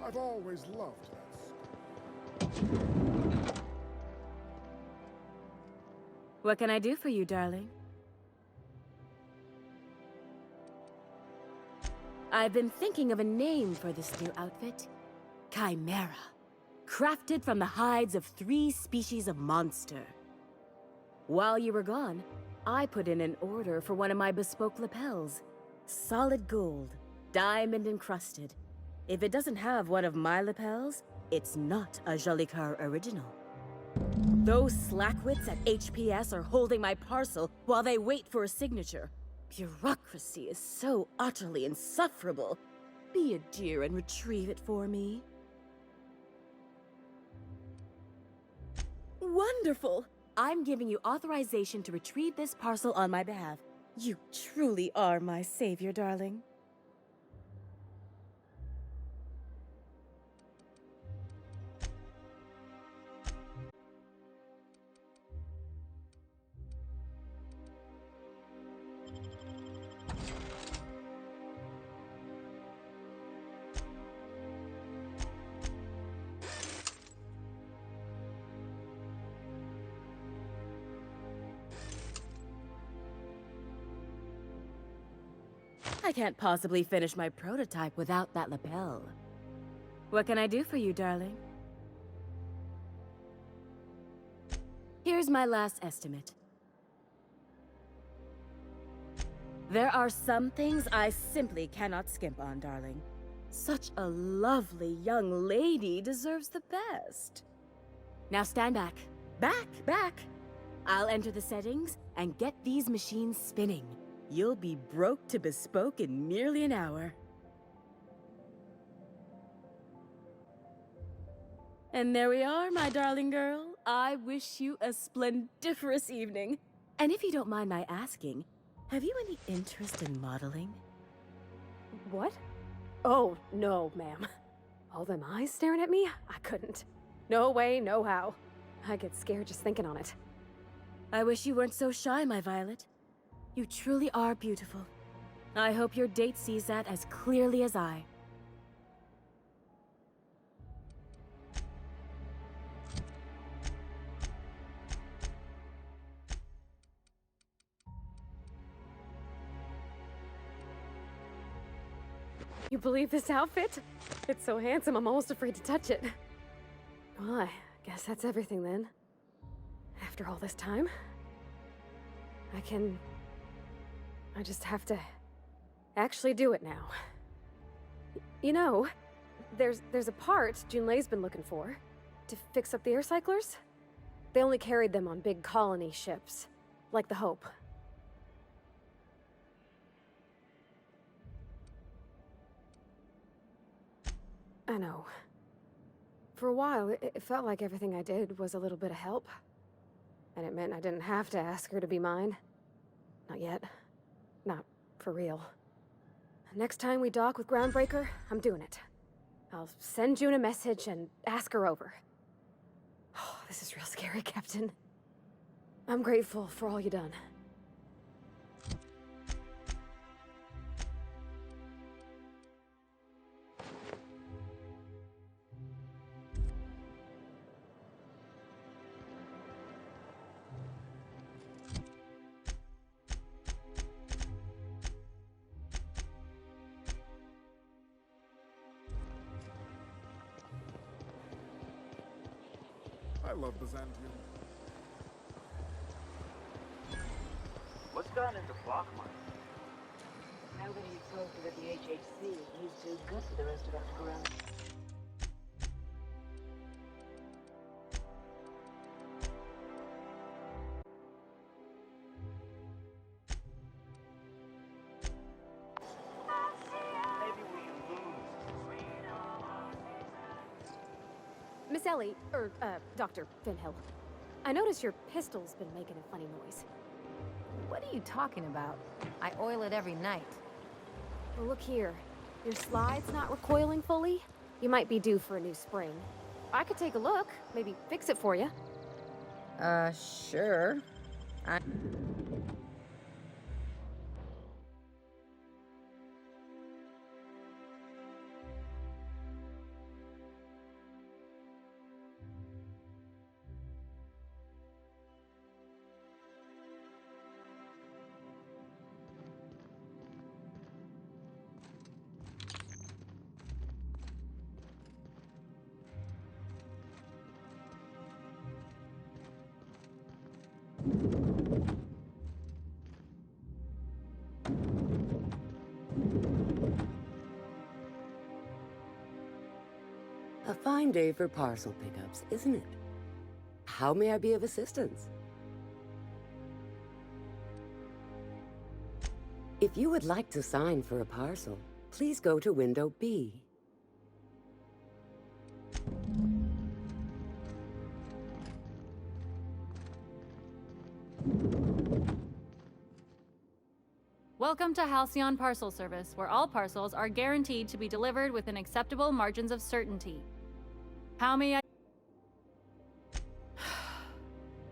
I've always loved that. What can I do for you, darling? I've been thinking of a name for this new outfit. Chimera. Crafted from the hides of 3 species of monster. While you were gone, I put in an order for one of my bespoke lapels. Solid gold, diamond encrusted. If it doesn't have one of my lapels, it's not a Jolicoeur original. Those slackwits at HPS are holding my parcel while they wait for a signature. Bureaucracy is so utterly insufferable. Be a dear and retrieve it for me. Wonderful! I'm giving you authorization to retrieve this parcel on my behalf. You truly are my savior, darling. I can't possibly finish my prototype without that lapel. What can I do for you, darling? Here's my last estimate. There are some things I simply cannot skimp on, darling. Such a lovely young lady deserves the best. Now stand back. Back! I'll enter the settings and get these machines spinning. You'll be broke to bespoke in merely an hour. And there we are, my darling girl. I wish you a splendiferous evening. And if you don't mind my asking, have you any interest in modeling? What? Oh, no, ma'am. All them eyes staring at me? I couldn't. No way, no how. I get scared just thinking on it. I wish you weren't so shy, my Violet. You truly are beautiful. I hope your date sees that as clearly as I. You believe this outfit? It's so handsome, I'm almost afraid to touch it. Well, I guess that's everything then. After all this time, I just have to actually do it now. You know, there's a part Junlei's been looking for to fix up the air cyclers. They only carried them on big colony ships, like the Hope. I know. For a while, it felt like everything I did was a little bit of help. And it meant I didn't have to ask her to be mine. Not yet. Not for real. Next time we dock with Groundbreaker, I'm doing it. I'll send June a message and ask her over. Oh, this is real scary, Captain. I'm grateful for all you done. I love Byzantium. What's gotten into Flockmart? Nobody expected at the HHC. He's too good for the rest of Underground. Maybe we lose. Miss Ellie, Dr. Finhill. I noticed your pistol's been making a funny noise. What are you talking about? I oil it every night. Well, look here. Your slide's not recoiling fully. You might be due for a new spring. I could take a look, maybe fix it for you. Sure. A fine day for parcel pickups, isn't it? How may I be of assistance? If you would like to sign for a parcel, please go to window B. Welcome to Halcyon Parcel Service, where all parcels are guaranteed to be delivered within acceptable margins of certainty. How may I...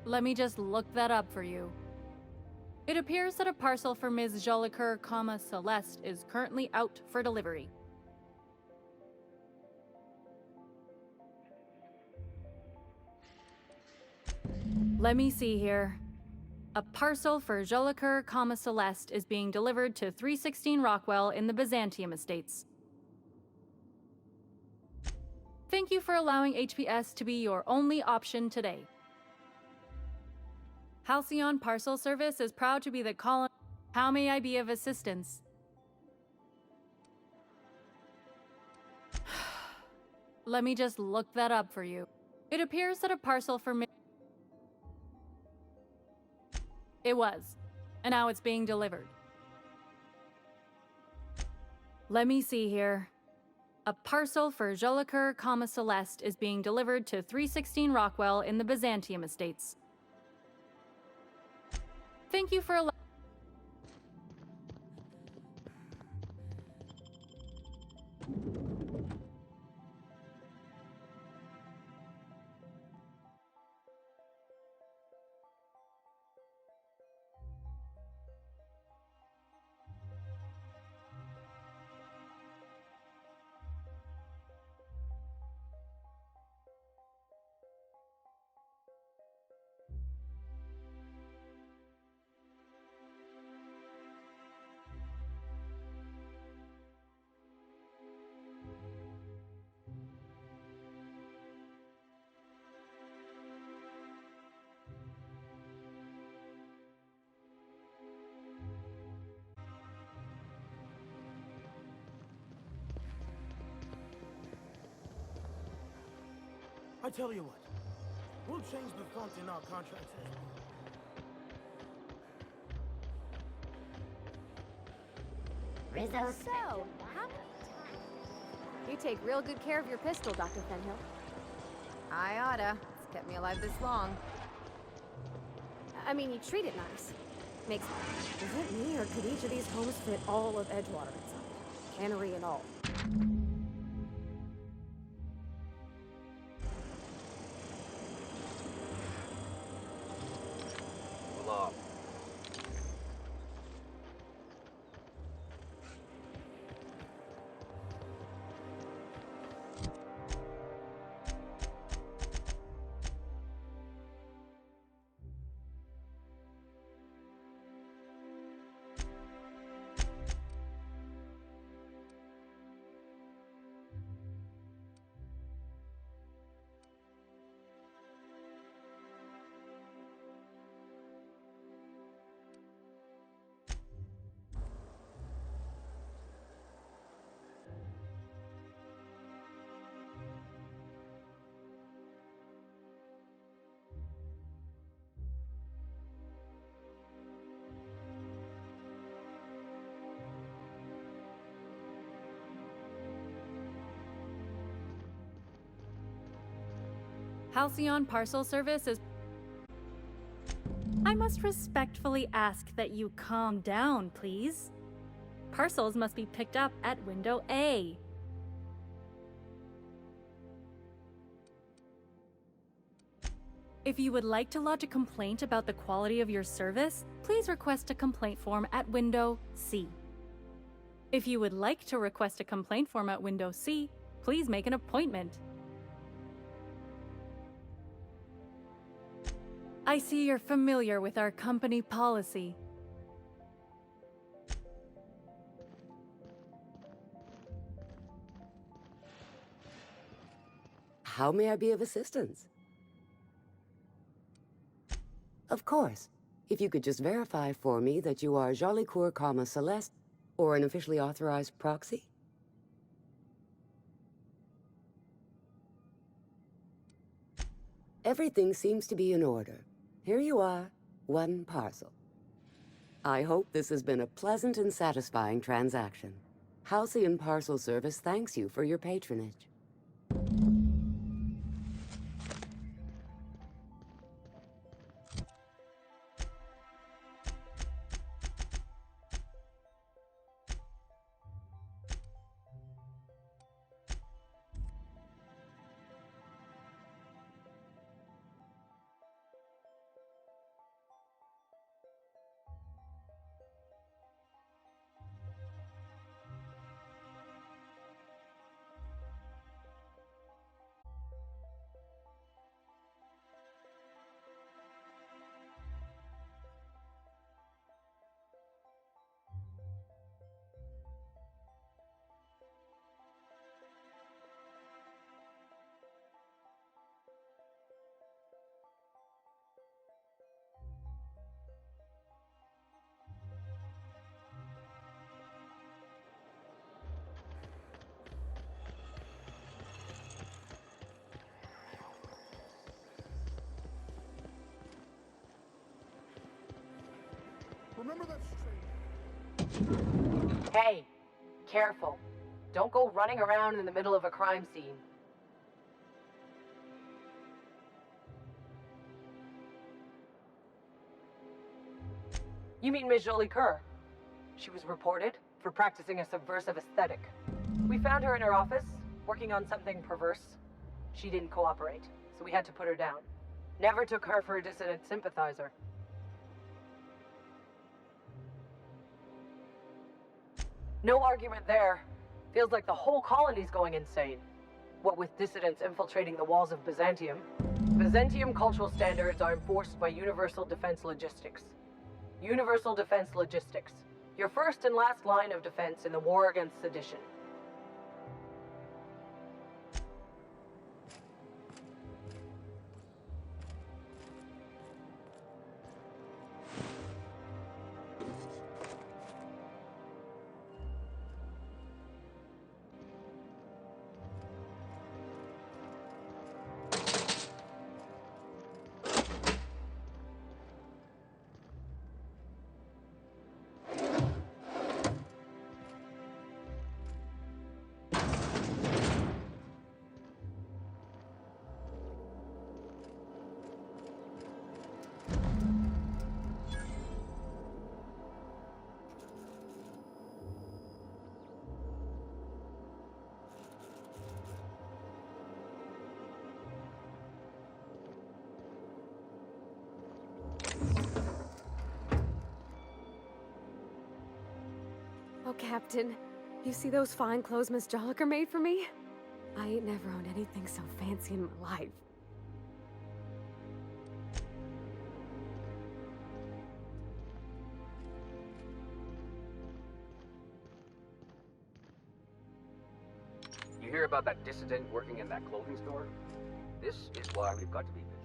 Let me just look that up for you. It appears that a parcel for Ms. Jolicoeur, Celeste is currently out for delivery. Let me see here. A parcel for Jolicoeur, Celeste is being delivered to 316 Rockwell in the Byzantium Estates. Thank you for allowing HPS to be your only option today. Halcyon Parcel Service is proud to be the colony. How may I be of assistance? Let me just look that up for you. It appears that a parcel for It was, and now it's being delivered. Let me see here. A parcel for Jolicoeur, Celeste is being delivered to 316 Rockwell in the Byzantium Estates. Thank you for allowing... I tell you what, we'll change the font in our contracts as well. So, how many times? You take real good care of your pistol, Dr. Fenhill. I oughta. It's kept me alive this long. I mean, you treat it nice. Makes... Is it me, or could each of these homes fit all of Edgewater inside? Cannery and all. Halcyon Parcel Service is... I must respectfully ask that you calm down, please. Parcels must be picked up at window A. If you would like to lodge a complaint about the quality of your service, please request a complaint form at window C. If you would like to request a complaint form at window C, please make an appointment. I see you're familiar with our company policy. How may I be of assistance? Of course. If you could just verify for me that you are Jolicoeur, Celeste, or an officially authorized proxy. Everything seems to be in order. Here you are, one parcel. I hope this has been a pleasant and satisfying transaction. Halcyon Parcel Service thanks you for your patronage. Remember that stranger? Hey, careful. Don't go running around in the middle of a crime scene. You mean Miss Jolie Kerr? She was reported for practicing a subversive aesthetic. We found her in her office, working on something perverse. She didn't cooperate, so we had to put her down. Never took her for a dissident sympathizer. No argument there. Feels like the whole colony's going insane. What with dissidents infiltrating the walls of Byzantium, Byzantium cultural standards are enforced by Universal Defense Logistics. Universal Defense Logistics. Your first and last line of defense in the war against sedition. Oh, Captain, you see those fine clothes Miss Jolliker made for me? I ain't never owned anything so fancy in my life. You hear about that dissident working in that clothing store? This is why we've got to be vigilant.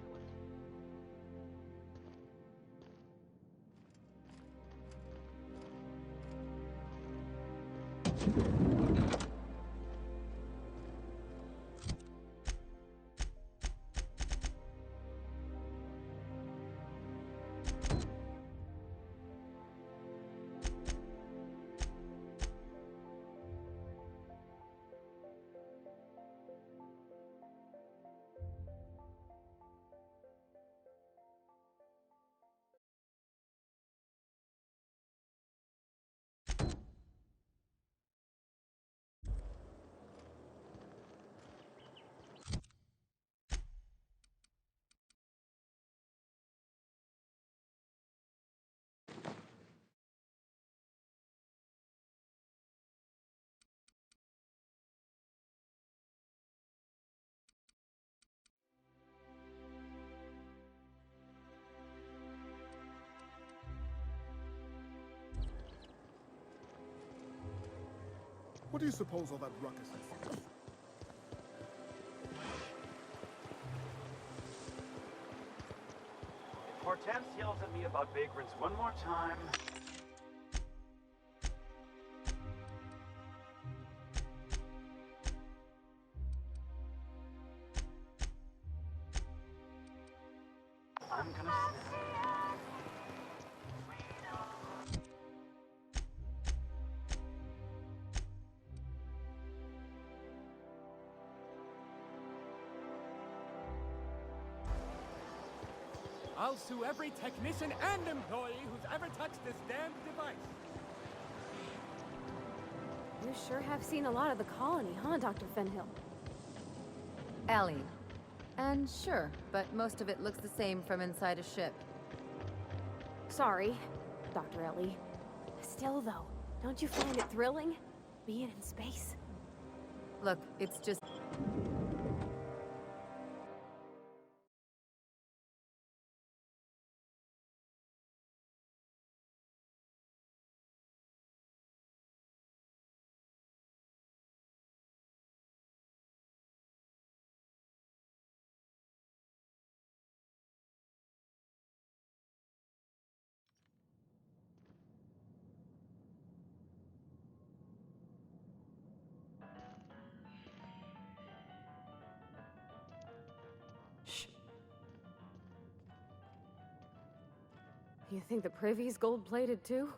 What do you suppose all that ruckus is? If Hortense yells at me about vagrants one more time... I'll sue every technician and employee who's ever touched this damned device. You sure have seen a lot of the colony, huh, Dr. Fenhill? Ellie. And sure, but most of it looks the same from inside a ship. Sorry, Dr. Ellie. Still, though, don't you find it thrilling? Being in space? Look, it's just... You think the privy's gold-plated, too?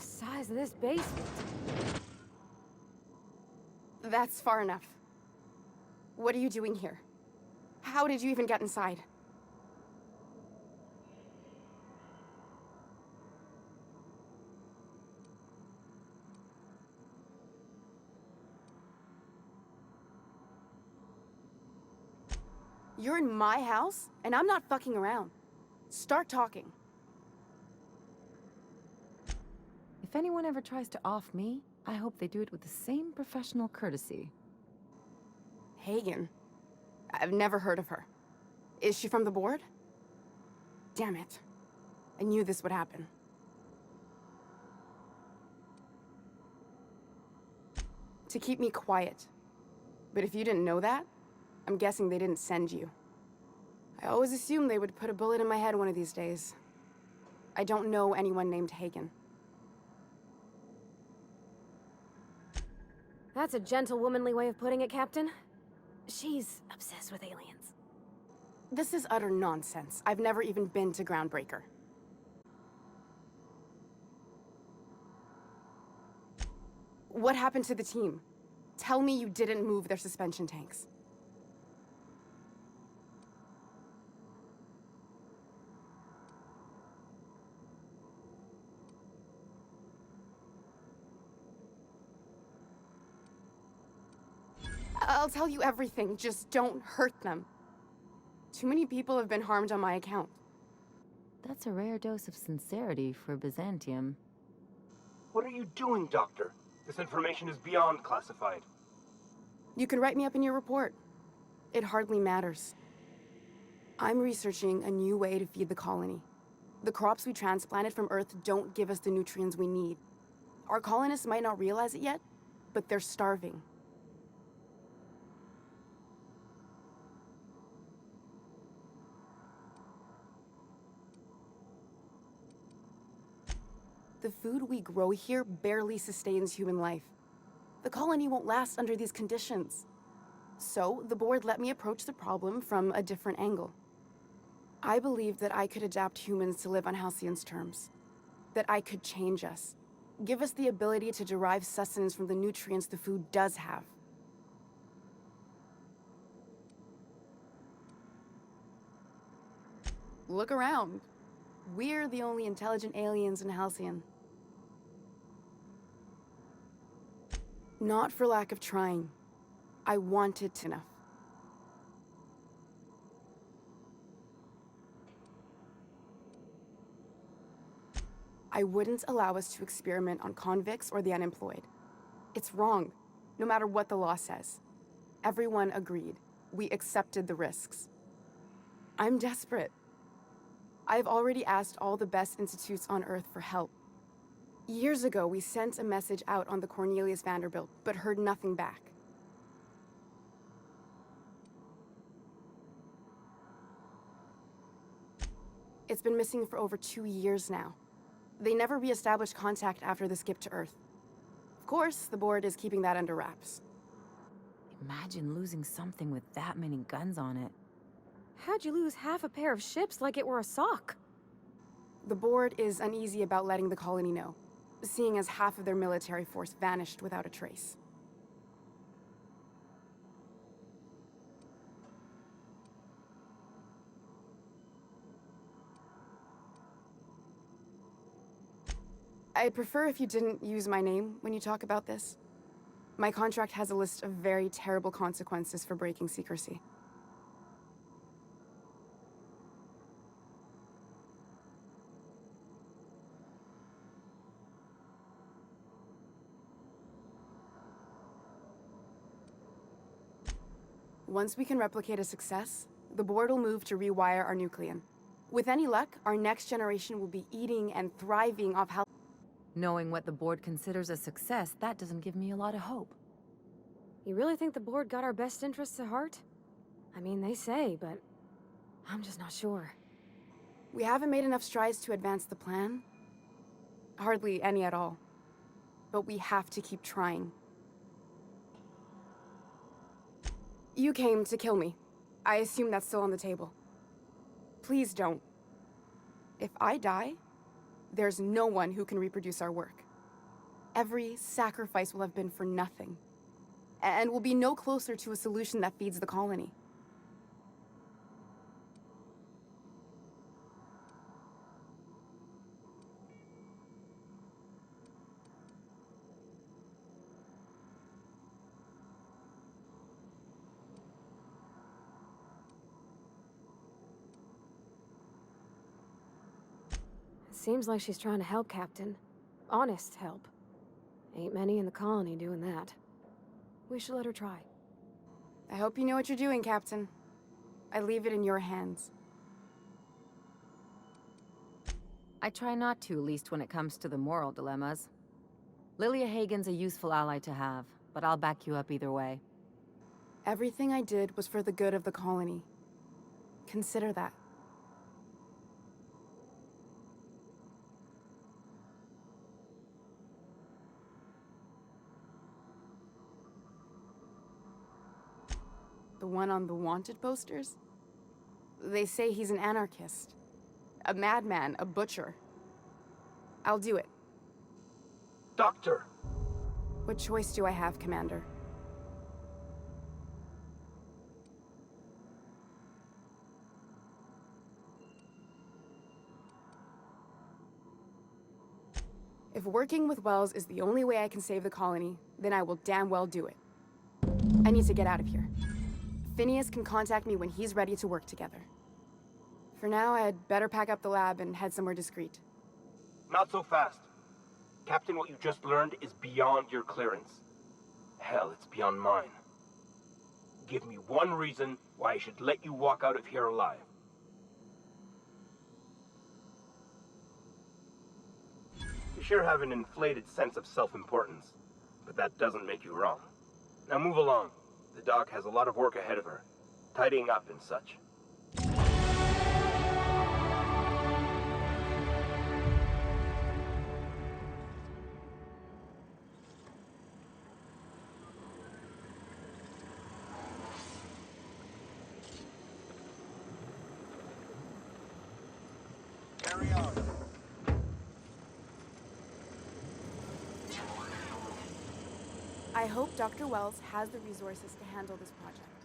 Size of this basement. That's far enough. What are you doing here? How did you even get inside? You're in my house, and I'm not fucking around. Start talking. If anyone ever tries to off me, I hope they do it with the same professional courtesy. Hagen? I've never heard of her. Is she from the board? Damn it. I knew this would happen. To keep me quiet. But if you didn't know that, I'm guessing they didn't send you. I always assumed they would put a bullet in my head one of these days. I don't know anyone named Hagen. That's a gentle, womanly way of putting it, Captain. She's obsessed with aliens. This is utter nonsense. I've never even been to Groundbreaker. What happened to the team? Tell me you didn't move their suspension tanks. I'll tell you everything, just don't hurt them. Too many people have been harmed on my account. That's a rare dose of sincerity for Byzantium. What are you doing, Doctor? This information is beyond classified. You can write me up in your report. It hardly matters. I'm researching a new way to feed the colony. The crops we transplanted from Earth don't give us the nutrients we need. Our colonists might not realize it yet, but they're starving. The food we grow here barely sustains human life. The colony won't last under these conditions. So, the board let me approach the problem from a different angle. I believed that I could adapt humans to live on Halcyon's terms. That I could change us. Give us the ability to derive sustenance from the nutrients the food does have. Look around. We're the only intelligent aliens in Halcyon. Not for lack of trying. I wanted to know. I wouldn't allow us to experiment on convicts or the unemployed. It's wrong, no matter what the law says. Everyone agreed. We accepted the risks. I'm desperate. I've already asked all the best institutes on Earth for help. Years ago, we sent a message out on the Cornelius Vanderbilt, but heard nothing back. It's been missing for over 2 years now. They never re-established contact after the skip to Earth. Of course, the board is keeping that under wraps. Imagine losing something with that many guns on it. How'd you lose half a pair of ships like it were a sock? The board is uneasy about letting the colony know, seeing as half of their military force vanished without a trace. I'd prefer if you didn't use my name when you talk about this. My contract has a list of very terrible consequences for breaking secrecy. Once we can replicate a success, the board will move to rewire our nucleon. With any luck, our next generation will be eating and thriving off how. Knowing what the board considers a success, that doesn't give me a lot of hope. You really think the board got our best interests at heart? I mean, they say, but I'm just not sure. We haven't made enough strides to advance the plan. Hardly any at all. But we have to keep trying. You came to kill me. I assume that's still on the table. Please don't. If I die, there's no one who can reproduce our work. Every sacrifice will have been for nothing. And we'll be no closer to a solution that feeds the colony. Seems like she's trying to help, Captain. Honest help. Ain't many in the colony doing that. We should let her try. I hope you know what you're doing, Captain. I leave it in your hands. I try not to, least when it comes to the moral dilemmas. Lilia Hagen's a useful ally to have, but I'll back you up either way. Everything I did was for the good of the colony. Consider that. The one on the wanted posters? They say he's an anarchist. A madman, a butcher. I'll do it. Doctor! What choice do I have, Commander? If working with Wells is the only way I can save the colony, then I will damn well do it. I need to get out of here. Phineas can contact me when he's ready to work together. For now, I'd better pack up the lab and head somewhere discreet. Not so fast. Captain, what you just learned is beyond your clearance. Hell, it's beyond mine. Give me one reason why I should let you walk out of here alive. You sure have an inflated sense of self-importance, but that doesn't make you wrong. Now move along. The doc has a lot of work ahead of her, tidying up and such. I hope Dr. Wells has the resources to handle this project.